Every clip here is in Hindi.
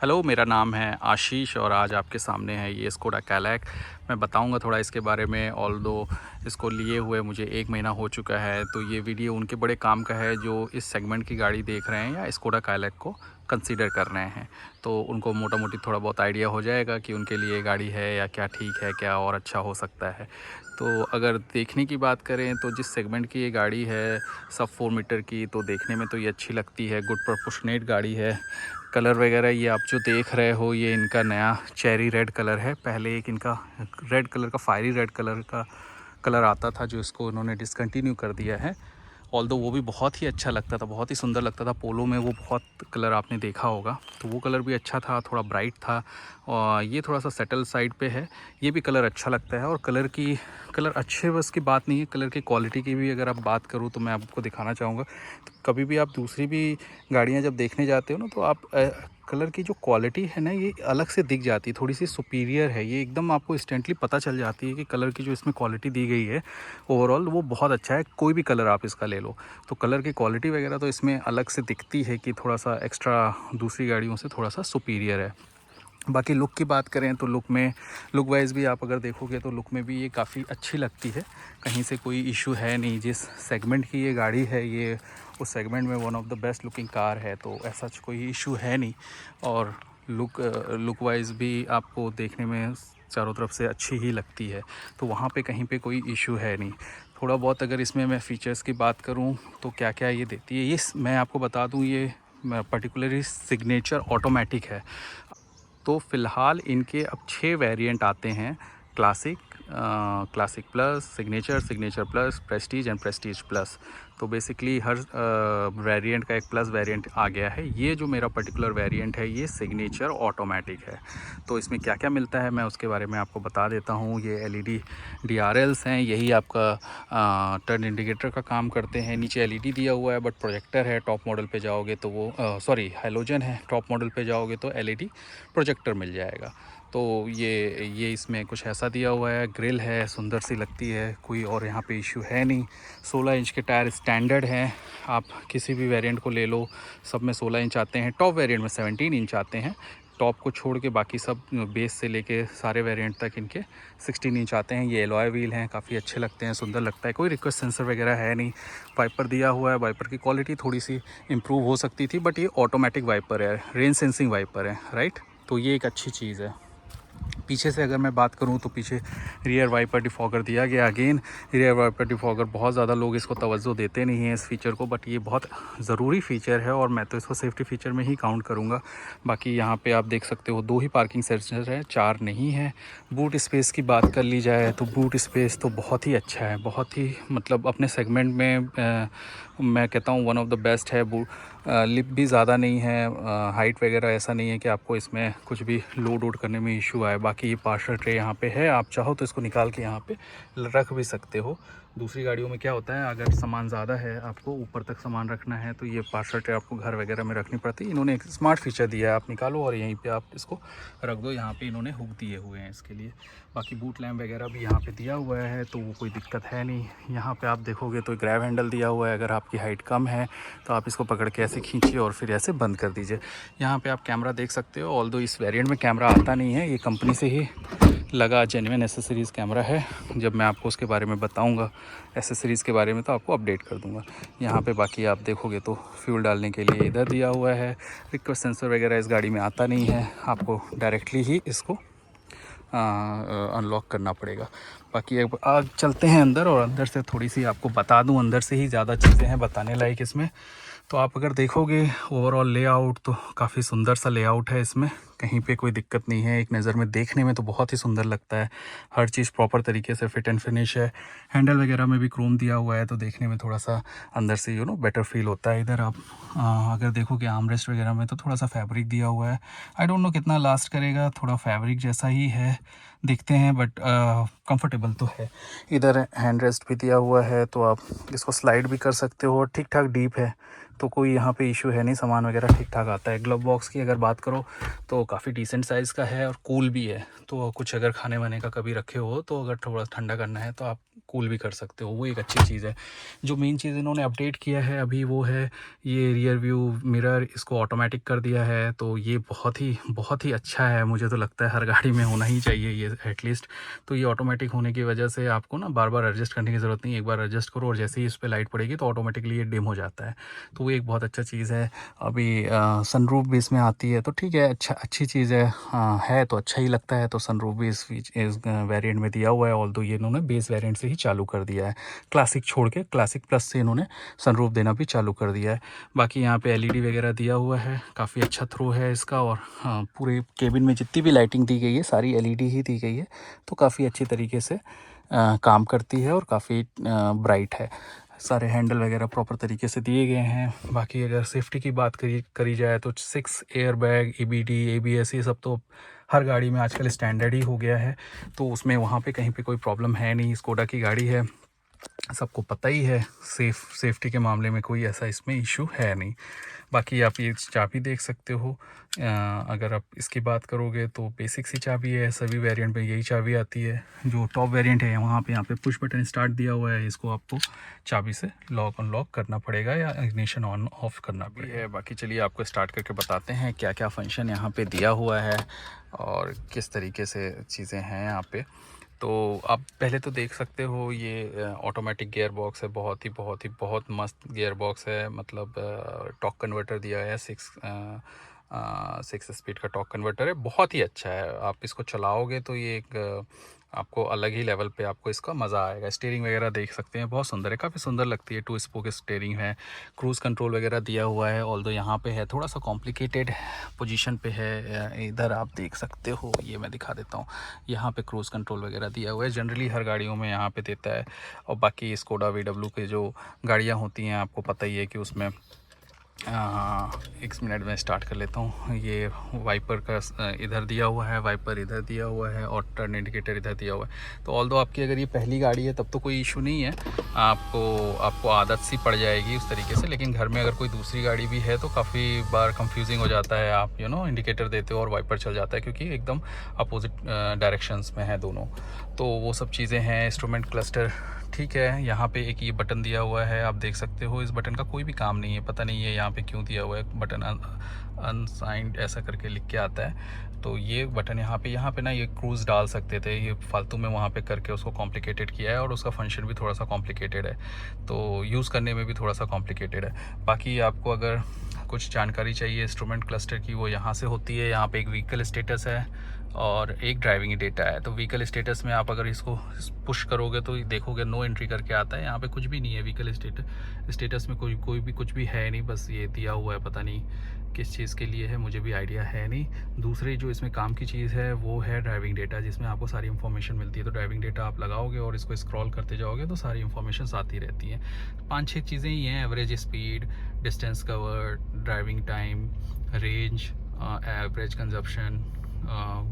हेलो, मेरा नाम है आशीष और आज आपके सामने है ये स्कोडा कैलाक। मैं बताऊंगा थोड़ा इसके बारे में। ऑल्दो इसको लिए हुए मुझे 1 महीना हो चुका है, तो ये वीडियो उनके बड़े काम का है जो इस सेगमेंट की गाड़ी देख रहे हैं या स्कोडा कैलाक को कंसीडर कर रहे हैं। तो उनको मोटा मोटी थोड़ा बहुत आइडिया हो जाएगा कि उनके लिए गाड़ी है या क्या ठीक है, क्या और अच्छा हो सकता है। तो अगर देखने की बात करें तो जिस सेगमेंट की ये गाड़ी है, सब 4 मीटर की, तो देखने में तो ये अच्छी लगती है। गुड प्रोपोर्शनेट गाड़ी है। कलर वगैरह ये आप जो देख रहे हो ये इनका नया चेरी रेड कलर है। पहले एक इनका रेड कलर का, फायरी रेड कलर का कलर आता था जो इसको इन्होंने डिसकंटिन्यू कर दिया है। ऑल्दो वो भी बहुत ही अच्छा लगता था, बहुत ही सुंदर लगता था। पोलो में वो बहुत कलर आपने देखा होगा, तो वो कलर भी अच्छा था, थोड़ा ब्राइट था। और ये थोड़ा सा सेटल साइड पे है, ये भी कलर अच्छा लगता है। और कलर अच्छे बस की बात नहीं है, कलर की क्वालिटी की भी अगर आप बात करूँ तो मैं आपको दिखाना चाहूँगा। तो कभी भी आप दूसरी भी गाड़ियाँ जब देखने जाते हो ना, तो आप कलर की जो क्वालिटी है ना, ये अलग से दिख जाती है, थोड़ी सी सुपीरियर है। ये एकदम आपको इंस्टेंटली पता चल जाती है कि कलर की जो इसमें क्वालिटी दी गई है ओवरऑल वो बहुत अच्छा है। कोई भी कलर आप इसका ले लो तो कलर की क्वालिटी वगैरह तो इसमें अलग से दिखती है कि थोड़ा सा एक्स्ट्रा दूसरी गाड़ियों से थोड़ा सा सुपीरियर है। बाकी लुक की बात करें तो लुक वाइज भी आप अगर देखोगे तो लुक में भी ये काफ़ी अच्छी लगती है। कहीं से कोई इशू है नहीं। जिस सेगमेंट की ये गाड़ी है, ये उस सेगमेंट में one of the best looking car है, तो ऐसा कोई इशू है नहीं। और लुक वाइज भी आपको देखने में चारों तरफ से अच्छी ही लगती है, तो वहाँ पे कहीं पे कोई इशू है नहीं। थोड़ा बहुत अगर इसमें मैं फ़ीचर्स की बात करूँ तो क्या क्या ये देती है, ये मैं आपको बता दूँ, ये पर्टिकुलरली सिग्नेचर ऑटोमेटिक है। तो फ़िलहाल इनके अब 6 वेरिएंट आते हैं। Classic, classic plus, signature, signature plus, Prestige and Prestige plus. तो बेसिकली हर वेरिएंट का एक प्लस वेरिएंट आ गया है। ये जो मेरा पर्टिकुलर वेरिएंट है ये सिग्नेचर ऑटोमेटिक है। तो इसमें क्या क्या मिलता है मैं उसके बारे में आपको बता देता हूँ। ये एलईडी DRLs हैं, यही आपका टर्न इंडिकेटर का काम करते हैं। नीचे एलईडी दिया हुआ है, बट प्रोजेक्टर है। टॉप मॉडल पे जाओगे तो वो सॉरी हैलोजन है, टॉप मॉडल पे जाओगे तो एलईडी प्रोजेक्टर मिल जाएगा। तो ये इसमें कुछ ऐसा दिया हुआ है। ग्रिल है, सुंदर सी लगती है, कोई और यहाँ पे इशू है नहीं। 16 इंच के टायर स्टैंडर्ड हैं। आप किसी भी वेरिएंट को ले लो, सब में 16 इंच आते हैं। टॉप वेरिएंट में 17 इंच आते हैं। टॉप को छोड़ के बाकी सब बेस से लेके सारे वेरिएंट तक इनके 16 इंच आते हैं। ये एलॉय व्हील हैं, काफ़ी अच्छे लगते हैं, सुंदर लगता है। कोई रिक्वेस्ट सेंसर वगैरह है नहीं। वाइपर दिया हुआ है, वाइपर की क्वालिटी थोड़ी सी इंप्रूव हो सकती थी, बट ये ऑटोमेटिक वाइपर है, रेन सेंसिंग वाइपर है, राइट। तो ये एक अच्छी चीज़ है। पीछे से अगर मैं बात करूं तो पीछे रियर वाइपर डिफॉगर दिया गया। अगेन रियर वाइपर डिफॉगर, बहुत ज़्यादा लोग इसको तवज्जो देते नहीं हैं इस फीचर को, बट ये बहुत ज़रूरी फ़ीचर है और मैं तो इसको सेफ्टी फ़ीचर में ही काउंट करूँगा। बाकी यहाँ पे आप देख सकते हो 2 ही पार्किंग सेंसर है, 4 नहीं है। बूट स्पेस की बात कर ली जाए तो बूट स्पेस तो बहुत ही अच्छा है, बहुत ही मतलब अपने सेगमेंट में मैं कहता हूँ वन ऑफ द बेस्ट है। लिप भी ज़्यादा नहीं है, हाइट वगैरह ऐसा नहीं है कि आपको इसमें कुछ भी लोड वोड करने में इशू आए। बाकी ये पार्सल ट्रे यहाँ पे है, आप चाहो तो इसको निकाल के यहाँ पे रख भी सकते हो। दूसरी गाड़ियों में क्या होता है, अगर सामान ज़्यादा है, आपको ऊपर तक सामान रखना है, तो ये पार्सल ट्रे आपको घर वगैरह में रखनी पड़ती है। इन्होंने एक स्मार्ट फीचर दिया है, आप निकालो और यहीं पे आप इसको रख दो। यहाँ पे इन्होंने हुक दिए हुए हैं इसके लिए। बाकी बूट लैम्प वगैरह भी यहाँ पे दिया हुआ है, तो वो कोई दिक्कत है नहीं। यहाँ पे आप देखोगे तो ग्रैब हैंडल दिया हुआ है। अगर आपकी हाइट कम है तो आप इसको पकड़ के ऐसे खींचिए और फिर ऐसे बंद कर दीजिए। यहाँ पे आप कैमरा देख सकते हो। ऑल्दो इस वेरिएंट में कैमरा आता नहीं है, ये कंपनी से ही लगा जेन्युइन एसेसरीज़ कैमरा है। जब मैं आपको उसके बारे में बताऊंगा एसेसरीज़ के बारे में तो आपको अपडेट कर दूंगा। यहाँ पे बाकी आप देखोगे तो फ्यूल डालने के लिए इधर दिया हुआ है। रिक्वेस्ट सेंसर वगैरह इस गाड़ी में आता नहीं है, आपको डायरेक्टली ही इसको अनलॉक करना पड़ेगा। बाकी अब आज चलते हैं अंदर और अंदर से थोड़ी सी आपको बता दूं। अंदर से ही ज़्यादा चीज़ें हैं बताने लायक इसमें। तो आप अगर देखोगे ओवरऑल लेआउट तो काफ़ी सुंदर सा लेआउट है इसमें, कहीं पे कोई दिक्कत नहीं है। एक नज़र में देखने में तो बहुत ही सुंदर लगता है, हर चीज़ प्रॉपर तरीके से फिट एंड फिनिश है। हैंडल वगैरह में भी क्रोम दिया हुआ है, तो देखने में थोड़ा सा अंदर से बेटर फील होता है। इधर आप अगर देखोगे आर्मरेस्ट वगैरह में तो थोड़ा सा फैब्रिक दिया हुआ है। आई डोंट नो कितना लास्ट करेगा, थोड़ा फैब्रिक जैसा ही है, देखते हैं, बट कंफर्टेबल तो है। इधर हैंड रेस्ट भी दिया हुआ है, तो आप इसको स्लाइड भी कर सकते हो। ठीक ठाक डीप है, तो कोई यहाँ पे इशू है नहीं, सामान वगैरह ठीक ठाक आता है। ग्लव बॉक्स की अगर बात करो तो काफ़ी डिसेंट साइज़ का है और कूल भी है। तो कुछ अगर खाने वाने का कभी रखे हो तो अगर थोड़ा ठंडा करना है तो आप कूल भी कर सकते हो, वो एक अच्छी चीज़ है। जो मेन चीज़ इन्होंने अपडेट किया है अभी वो है ये रियर व्यू मिरर, इसको ऑटोमेटिक कर दिया है। तो ये बहुत ही अच्छा है, मुझे तो लगता है हर गाड़ी में होना ही चाहिए ये एटलीस्ट। तो ये ऑटोमेटिक होने की वजह से आपको ना बार बार एडजस्ट करने की ज़रूरत नहीं, एक बार एडजस्ट करो और जैसे ही इस पर लाइट पड़ेगी तो ऑटोमेटिकली ये डिम हो जाता है। तो वो एक बहुत अच्छा चीज़ है। अभी सनरूफ भी इसमें आती है, तो ठीक है, अच्छी चीज़ है तो अच्छा ही लगता है। तो सनरूफ भी इस वेरिएंट में दिया हुआ है, ऑल्दो ये इन्होंने बेस वेरिएंट से ही चालू कर दिया है, क्लासिक छोड़ के क्लासिक प्लस से इन्होंने सनरूफ देना भी चालू कर दिया है। बाकी यहाँ पे एलईडी वगैरह दिया हुआ है, काफ़ी अच्छा थ्रो है इसका। और हाँ, पूरे केबिन में जितनी भी लाइटिंग दी गई है सारी एलईडी ही दी गई है, तो काफ़ी अच्छी तरीके से काम करती है और काफ़ी ब्राइट है। सारे हैंडल वगैरह प्रॉपर तरीके से दिए गए हैं। बाकी अगर सेफ्टी की बात करी जाए तो 6 एयर बैग, EBD, ABS ये सब तो हर गाड़ी में आजकल स्टैंडर्ड ही हो गया है, तो उसमें वहाँ पे कहीं पे कोई प्रॉब्लम है नहीं। स्कोडा की गाड़ी है, सबको पता ही है, सेफ्टी के मामले में कोई ऐसा इसमें इशू है नहीं। बाकी आप ये चाबी देख सकते हो, अगर आप इसकी बात करोगे तो बेसिक सी चाबी है, सभी वेरिएंट में यही चाबी आती है। जो टॉप वेरिएंट है वहाँ पे यहाँ पे पुश बटन स्टार्ट दिया हुआ है, इसको आपको चाबी से लॉक अनलॉक करना पड़ेगा या इग्निशन ऑन ऑफ करना भी है। बाकी चलिए आपको स्टार्ट करके बताते हैं क्या क्या फंक्शन यहाँ पे दिया हुआ है और किस तरीके से चीज़ें हैं यहाँ पे। तो आप पहले तो देख सकते हो ये ऑटोमेटिक गियर बॉक्स है, बहुत मस्त गियर बॉक्स है। मतलब टॉर्क कन्वर्टर दिया है, 6 स्पीड का टॉर्क कन्वर्टर है, बहुत ही अच्छा है। आप इसको चलाओगे तो ये एक आपको अलग ही लेवल पे आपको इसका मज़ा आएगा। स्टीयरिंग वगैरह देख सकते हैं, बहुत सुंदर है, काफ़ी सुंदर लगती है। 2 स्पोक स्टीयरिंग है, क्रूज़ कंट्रोल वगैरह दिया हुआ है। ऑल्दो यहाँ पे है थोड़ा सा कॉम्प्लिकेटेड पोजीशन पे है, इधर आप देख सकते हो, ये मैं दिखा देता हूँ। यहाँ पे क्रूज़ कंट्रोल वगैरह दिया हुआ है, जनरली हर गाड़ियों में यहाँ पे देता है। और बाकी स्कोडा VW के जो गाड़ियाँ होती हैं आपको पता ही है कि उसमें 1 मिनट में स्टार्ट कर लेता हूँ। ये वाइपर का इधर दिया हुआ है, वाइपर इधर दिया हुआ है और टर्न इंडिकेटर इधर दिया हुआ है। तो ऑल्दो आपकी अगर ये पहली गाड़ी है तब तो कोई इशू नहीं है, आपको आदत सी पड़ जाएगी उस तरीके से। लेकिन घर में अगर कोई दूसरी गाड़ी भी है तो काफ़ी बार कंफ्यूजिंग हो जाता है। आप इंडिकेटर देते हो और वाइपर चल जाता है, क्योंकि एकदम अपोजिट डायरेक्शंस में है दोनों। तो वो सब चीज़ें हैं। इंस्ट्रूमेंट क्लस्टर ठीक है, यहाँ पे एक ये बटन दिया हुआ है, आप देख सकते हो। इस बटन का कोई भी काम नहीं है, पता नहीं है यहाँ पे क्यों दिया हुआ है। बटन अनसाइंड ऐसा करके लिख के आता है। तो ये बटन यहाँ पे ना ये क्रूज़ डाल सकते थे, ये फालतू में वहाँ पे करके उसको कॉम्प्लिकेटेड किया है और उसका फंक्शन भी थोड़ा सा कॉम्प्लिकेटेड है, तो यूज़ करने में भी थोड़ा सा कॉम्प्लिकेटेड है। बाकी आपको अगर कुछ जानकारी चाहिए इंस्ट्रूमेंट क्लस्टर की, वो यहाँ से होती है। यहाँ पे एक व्हीकल स्टेटस है और एक ड्राइविंग डेटा है। तो व्हीकल स्टेटस में आप अगर इसको पुश करोगे तो देखोगे नो एंट्री करके आता है। यहाँ पे कुछ भी नहीं है व्हीकल स्टेटस में, कोई भी कुछ भी है नहीं, बस ये दिया हुआ है, पता नहीं किस चीज़ के लिए है, मुझे भी आइडिया है नहीं। दूसरी जो इसमें काम की चीज़ है वो है ड्राइविंग डेटा, जिसमें आपको सारी इन्फॉर्मेशन मिलती है। तो ड्राइविंग डेटा आप लगाओगे और इसको स्क्रॉल करते जाओगे तो सारी इन्फॉर्मेशन आती रहती हैं। 5-6 चीज़ें ही हैं, average speed, distance cover, driving time, range, average consumption,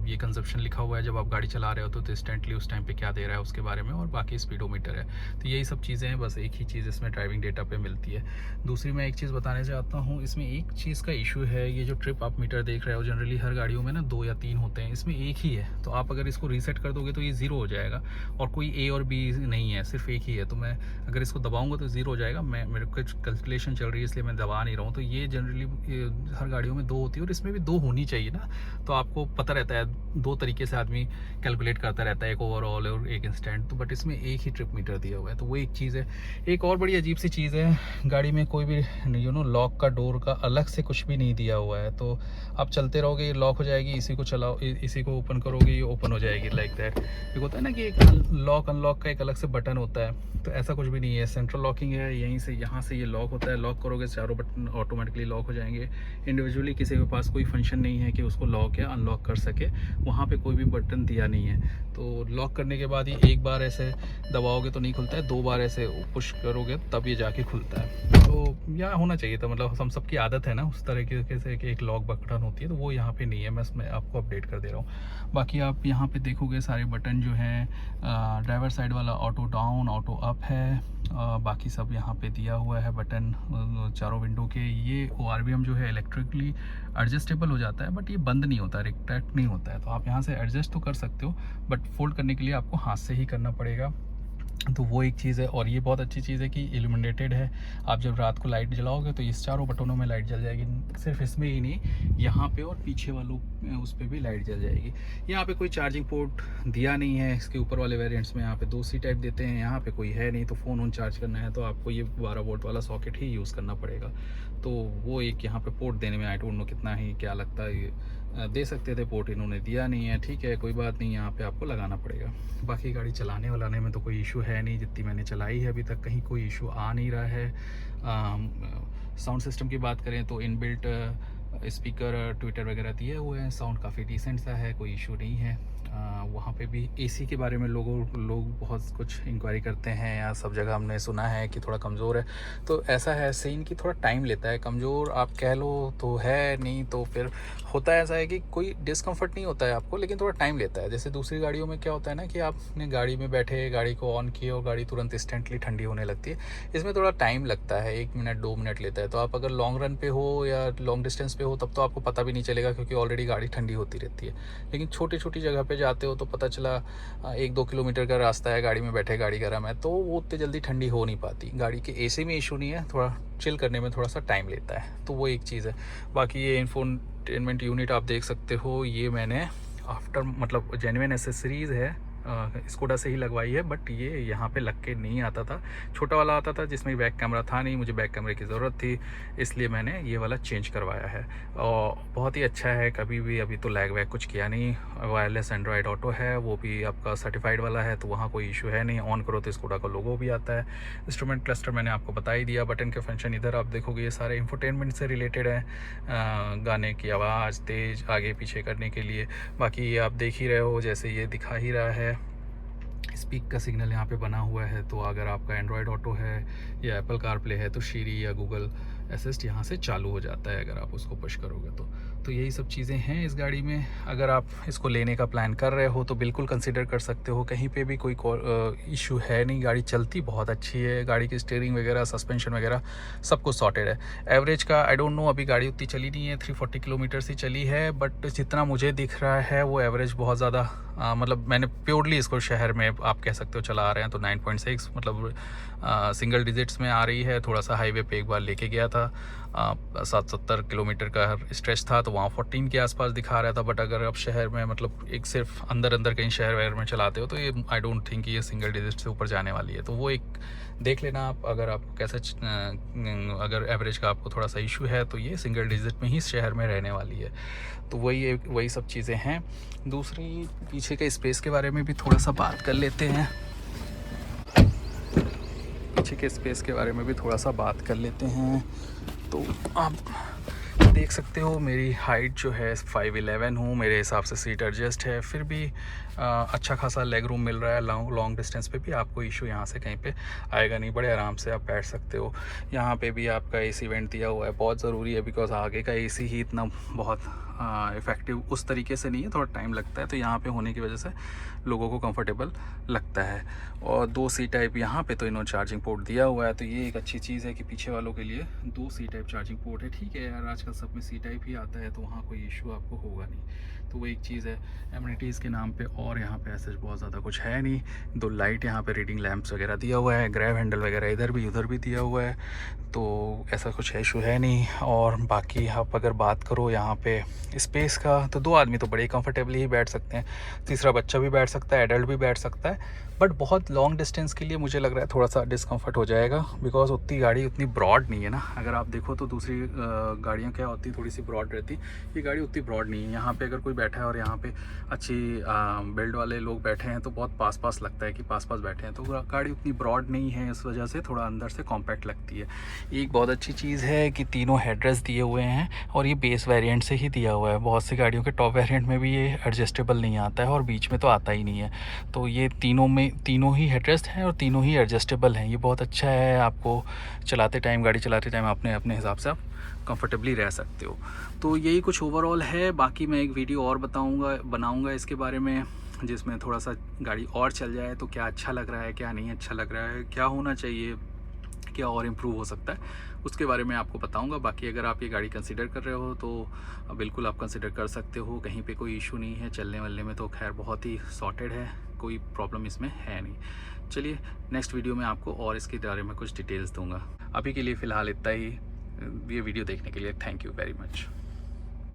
ये कंजप्शन लिखा हुआ है जब आप गाड़ी चला रहे हो तो इंस्टेंटली उस टाइम पे क्या दे रहा है उसके बारे में, और बाकी स्पीडोमीटर है। तो यही सब चीज़ें हैं, बस एक ही चीज़ इसमें ड्राइविंग डेटा पे मिलती है। दूसरी मैं एक चीज़ बताने चाहता हूँ, इसमें एक चीज़ का इशू है, ये जो ट्रिप आप मीटर देख रहे हो जनरली हर गाड़ियों में ना 2 या 3 होते हैं, इसमें एक ही है। तो आप अगर इसको रीसेट कर दोगे तो ये 0 हो जाएगा, और कोई A और B नहीं है, सिर्फ एक ही है। तो मैं अगर इसको दबाऊँगा तो 0 हो जाएगा। मेरे को कैलकुलेशन चल रही है इसलिए मैं दबा नहीं रहा हूँ। तो ये जनरली हर गाड़ियों में 2 होती है और इसमें भी 2 होनी चाहिए ना। तो आपको पता रहता है 2 तरीके से आदमी कैलकुलेट करता रहता है, एक ओवरऑल और एक इंस्टेंट। तो बट इसमें एक ही ट्रिप मीटर दिया हुआ है, तो वो एक चीज़ है। एक और बड़ी अजीब सी चीज़ है, गाड़ी में कोई भी लॉक का डोर का अलग से कुछ भी नहीं दिया हुआ है। तो आप चलते रहोगे ये लॉक हो जाएगी, इसी को चलाओ, इसी को ओपन करोगे ये ओपन हो जाएगी, लाइक दैट। एक होता है ना कि एक लॉक अनलॉक का एक अलग से बटन होता है, तो ऐसा कुछ भी नहीं है। सेंट्रल लॉकिंग है, यहीं से यहाँ से ये लॉक होता है, लॉक करोगे चारों बटन ऑटोमेटिकली लॉक हो जाएंगे। इंडिविजुअली किसी के पास कोई फंक्शन नहीं है कि उसको लॉक या अनलॉक कर सके, वहाँ पे कोई भी बटन दिया नहीं है। तो लॉक करने के बाद ही एक बार ऐसे दबाओगे तो नहीं खुलता है, 2 बार ऐसे पुश करोगे तब ये जाके खुलता है। तो यहाँ होना चाहिए था, मतलब हम सबकी आदत है ना उस तरीके से कि एक लॉक बटन होती है, तो वो यहाँ पे नहीं है। मैं आपको अपडेट कर दे रहा हूँ। बाकी आप यहाँ पे देखोगे सारे बटन जो हैं, ड्राइवर साइड वाला ऑटो डाउन, ऑटो अप है, बाकी सब यहाँ पे दिया हुआ है बटन चारों विंडो के। ये ORVM जो है इलेक्ट्रिकली एडजस्टेबल हो जाता है, बट ये बंद नहीं होता, रिट्रैक्ट नहीं होता है। तो आप यहाँ से एडजस्ट तो कर सकते हो, बट फोल्ड करने के लिए आपको हाथ से ही करना पड़ेगा। तो वो एक चीज़ है। और ये बहुत अच्छी चीज़ है कि इल्यूमिनेटेड है। आप जब रात को लाइट जलाओगे तो इस चारों बटनों में लाइट जल जाएगी। सिर्फ इसमें ही नहीं, यहाँ पे और पीछे वालों उस पर भी लाइट जल जाएगी। यहाँ पे कोई चार्जिंग पोर्ट दिया नहीं है। इसके ऊपर वाले वेरिएंट्स में यहाँ पे 2 C टाइप देते हैं, यहाँ पे कोई है नहीं। तो फ़ोन ऑन चार्ज करना है तो आपको ये 12 वोल्ट वाला सॉकेट ही यूज़ करना पड़ेगा। तो वो एक यहाँ पे पोर्ट देने में आई डोंट नो कितना ही क्या लगता है, दे सकते थे पोर्ट, इन्होंने दिया नहीं है। ठीक है, कोई बात नहीं, यहाँ पे आपको लगाना पड़ेगा। बाकी गाड़ी चलाने वालाने में तो कोई इशू है नहीं, जितनी मैंने चलाई है अभी तक कहीं कोई इशू आ नहीं रहा है। साउंड सिस्टम की बात करें तो इनबिल्ट स्पीकर ट्विटर वगैरह दिए हुए हैं, साउंड काफ़ी डिसेंट सा है, कोई इशू नहीं है। वहाँ पे भी एसी के बारे में लोग बहुत कुछ इंक्वायरी करते हैं, या सब जगह हमने सुना है कि थोड़ा कमज़ोर है। तो ऐसा है सीन कि थोड़ा टाइम लेता है। कमज़ोर आप कह लो तो है नहीं, तो फिर होता है ऐसा है कि कोई डिस्कम्फर्ट नहीं होता है आपको, लेकिन थोड़ा टाइम लेता है। जैसे दूसरी गाड़ियों में क्या होता है ना कि आपने गाड़ी में बैठे, गाड़ी को ऑन किए और गाड़ी तुरंत इंस्टेंटली ठंडी होने लगती है। इसमें थोड़ा टाइम लगता है, 1 मिनट 2 मिनट लेता है। तो आप अगर लॉन्ग रन पे हो या लॉन्ग डिस्टेंस पे हो तब तो आपको पता भी नहीं चलेगा, क्योंकि ऑलरेडी गाड़ी ठंडी होती रहती है। लेकिन छोटी छोटी जगह पे जाते हो तो पता चला 1-2 किलोमीटर का रास्ता है, गाड़ी में बैठे, गाड़ी गर्म है, तो वो उतनी जल्दी ठंडी हो नहीं पाती। गाड़ी के एसी में इशू नहीं है, थोड़ा चिल करने में थोड़ा सा टाइम लेता है, तो वो एक चीज़ है। बाकी ये इंफोटेनमेंट यूनिट आप देख सकते हो, ये मैंने आफ्टर मतलब जेन्युइन एसेसरीज़ है, स्कोडा से ही लगवाई है। बट ये यहाँ पे लग के नहीं आता था, छोटा वाला आता था जिसमें बैक कैमरा था नहीं, मुझे बैक कैमरे की ज़रूरत थी, इसलिए मैंने ये वाला चेंज करवाया है। और बहुत ही अच्छा है, कभी भी अभी तो लैग वैग कुछ किया नहीं। वायरलेस एंड्रॉयड ऑटो है, वो भी आपका सर्टिफाइड वाला है, तो वहाँ कोई इशू है नहीं। ऑन करो तो स्कोडा का लोगो भी आता है। इंस्ट्रूमेंट क्लस्टर मैंने आपको बता ही दिया। बटन के फंक्शन इधर आप देखोगे ये सारे इंफोटेनमेंट से रिलेटेड है, गाने की आवाज़ तेज़ आगे पीछे करने के लिए। बाकी ये आप देख ही रहे हो, जैसे ये दिखा ही रहा है, स्पीक का सिग्नल यहाँ पे बना हुआ है। तो अगर आपका एंड्रॉयड ऑटो है या एप्पल कारप्ले है तो सीरी या गूगल असिस्ट यहाँ से चालू हो जाता है अगर आप उसको पुश करोगे तो यही सब चीज़ें हैं इस गाड़ी में। अगर आप इसको लेने का प्लान कर रहे हो तो बिल्कुल कंसिडर कर सकते हो, कहीं पे भी कोई इशू है नहीं। गाड़ी चलती बहुत अच्छी है, गाड़ी की स्टीयरिंग वगैरह, सस्पेंशन वगैरह सब कुछ सॉर्टेड है। एवरेज का आई डोंट नो, अभी गाड़ी उतनी चली नहीं है, 340 किलोमीटर ही चली है, बट जितना मुझे दिख रहा है वो एवरेज बहुत ज़्यादा मतलब मैंने प्योरली इसको शहर में आप कह सकते हो चला आ रहे हैं तो 9.6 मतलब सिंगल डिजिट्स में आ रही है। थोड़ा सा हाईवे पे एक बार लेके गया था, 70 किलोमीटर का स्ट्रेच था, तो वहाँ 14 के आसपास दिखा रहा था। बट अगर आप शहर में मतलब एक सिर्फ अंदर कहीं शहर वहर में चलाते हो तो ये आई डोंट थिंक ये सिंगल डिजिट से ऊपर जाने वाली है। तो वो एक देख लेना आप, अगर आपको कैसा अगर एवरेज का आपको थोड़ा सा इशू है तो ये सिंगल डिजिट में ही शहर में रहने वाली है। तो वही सब चीज़ें हैं। दूसरी पीछे के स्पेस के बारे में भी थोड़ा सा बात कर लेते हैं। पीछे के स्पेस के बारे में भी थोड़ा सा बात कर लेते हैं। तो आप देख सकते हो मेरी हाइट जो है 5'11" हूँ, मेरे हिसाब से सीट एडजस्ट है, फिर भी अच्छा खासा लेग रूम मिल रहा है। लॉन्ग डिस्टेंस पे भी आपको इशू यहाँ से कहीं पे आएगा नहीं, बड़े आराम से आप बैठ सकते हो। यहाँ पे भी आपका एसी वेंट दिया हुआ है, बहुत ज़रूरी है, बिकॉज आगे का एसी ही इतना बहुत इफ़ेक्टिव उस तरीके से नहीं है, थोड़ा टाइम लगता है। तो यहाँ पे होने की वजह से लोगों को कंफर्टेबल लगता है। और 2 C टाइप यहाँ पे तो इन्होंने चार्जिंग पोर्ट दिया हुआ है, तो ये एक अच्छी चीज़ है कि पीछे वालों के लिए 2 C टाइप चार्जिंग पोर्ट है। ठीक है यार, आजकल सब में C टाइप ही आता है, तो वहाँ कोई इशू आपको होगा नहीं। तो वो एक चीज़ है एमिनिटीज़ के नाम पे। और यहाँ पे ऐसे बहुत ज़्यादा कुछ है नहीं। 2 लाइट यहाँ पे रीडिंग लैंप्स वगैरह दिया हुआ है, ग्रैब हैंडल वगैरह इधर भी उधर भी दिया हुआ है, तो ऐसा कुछ इशू है नहीं। और बाकी आप अगर बात करो यहाँ पे स्पेस का, तो 2 आदमी तो बड़े कंफर्टेबली ही बैठ सकते हैं, तीसरा बच्चा भी बैठ सकता है, एडल्ट भी बैठ सकता है। बट बहुत लॉन्ग डिस्टेंस के लिए मुझे लग रहा है थोड़ा सा डिस्कम्फर्ट हो जाएगा, बिकॉज उतनी गाड़ी उतनी ब्रॉड नहीं है ना। अगर आप देखो तो दूसरी गाड़ियाँ क्या होती थोड़ी सी ब्रॉड रहती, ये गाड़ी उतनी ब्रॉड नहीं है। यहाँ पे अगर कोई बैठा है और यहाँ पे अच्छी बिल्ड वाले लोग बैठे हैं तो बहुत पास लगता है कि पास बैठे हैं, तो गाड़ी उतनी ब्रॉड नहीं है, इस वजह से थोड़ा अंदर से कॉम्पैक्ट लगती है। एक बहुत अच्छी चीज़ है कि तीनों हेडरेस्ट दिए हुए हैं, और ये बेस वेरिएंट से ही दिया हुआ है। बहुत सी गाड़ियों के टॉप वेरिएंट में भी ये एडजस्टेबल नहीं आता है और बीच में तो आता ही नहीं है। तो ये तीनों ही हेडरेस्ट हैं और तीनों ही एडजस्टेबल हैं। ये बहुत अच्छा है, आपको गाड़ी चलाते टाइम अपने हिसाब से आप कंफर्टेबली रह सकते हो। तो यही कुछ ओवरऑल है। बाकी मैं एक वीडियो और बनाऊंगा इसके बारे में, जिसमें थोड़ा सा गाड़ी और चल जाए तो क्या अच्छा लग रहा है, क्या नहीं अच्छा लग रहा है, क्या होना चाहिए, क्या और इम्प्रूव हो सकता है, उसके बारे में आपको बताऊंगा। बाकी अगर आप ये गाड़ी कंसिडर कर रहे हो तो बिल्कुल आप कंसिडर कर सकते हो, कहीं पे कोई इशू नहीं है। चलने वलने में तो खैर बहुत ही सॉर्टेड है, कोई प्रॉब्लम इसमें है नहीं। चलिए नेक्स्ट वीडियो में आपको और इसके बारे में कुछ डिटेल्स दूंगा। अभी के लिए फ़िलहाल इतना ही। ये वीडियो देखने के लिए थैंक यू वेरी मच।